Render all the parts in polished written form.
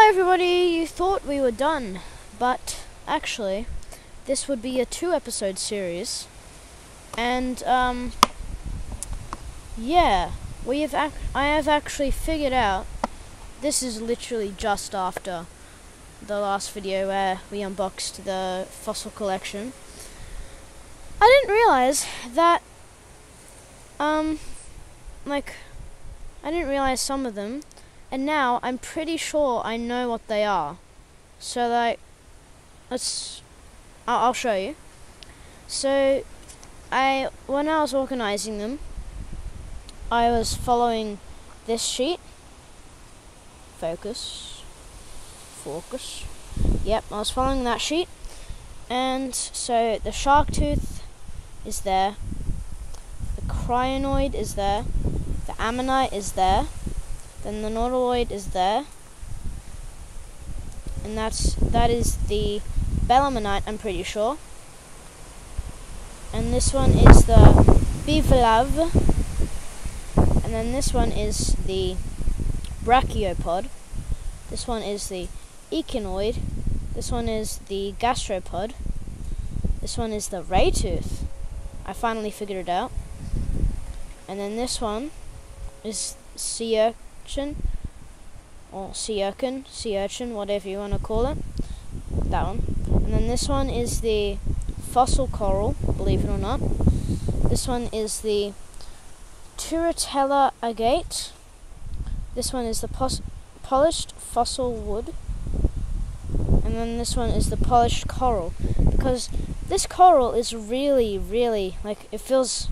everybody, you thought we were done, but actually, this would be a 2-episode series, and yeah, I have actually figured out. This is literally just after the last video where we unboxed the fossil collection. I didn't realize that, I didn't realize some of them, and now I'm pretty sure I know what they are. So, I'll show you. So, when I was organizing them, I was following this sheet. Focus. Yep, I was following that sheet. And so the shark tooth is there. The crinoid is there. The ammonite is there. Then the nautiloid is there. And that is the belemnite, I'm pretty sure. And this one is the bivalve. And then this one is the brachiopod. This one is the echinoid. This one is the gastropod. This one is the ray tooth. I finally figured it out. And then this one is sea urchin, or sea urchin, whatever you want to call it. That one. And then this one is the fossil coral, believe it or not. This one is the Turritella agate. This one is the polished fossil wood. And then this one is the polished coral. Because this coral is really, really, it feels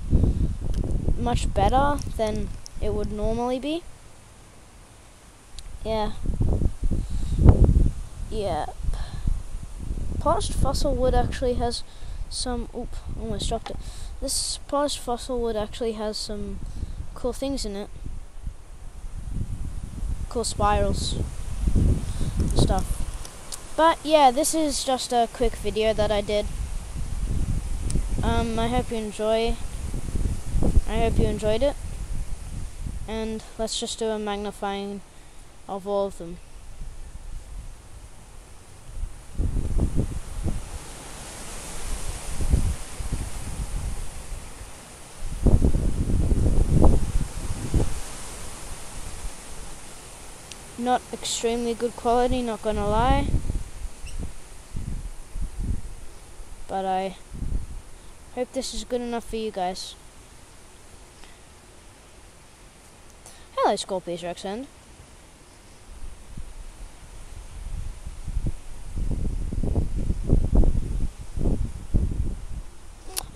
much better than it would normally be. Yeah. Polished fossil wood actually has some, almost dropped it. This polished fossil wood actually has some cool things in it. Cool spirals and stuff. But yeah, this is just a quick video that I did. I hope you enjoyed it. And let's just do a magnifying of all of them. Not extremely good quality, not gonna lie. But I hope this is good enough for you guys. Hello, Scorpius Rexend.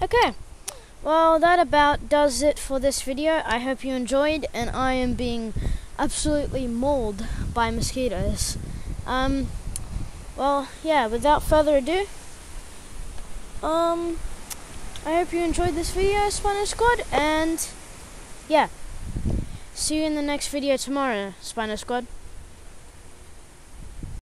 Okay, well that about does it for this video. I hope you enjoyed, and I am being absolutely mauled by mosquitoes. Well, yeah, without further ado, I hope you enjoyed this video, Spino Squad, and yeah, see you in the next video tomorrow, Spino Squad.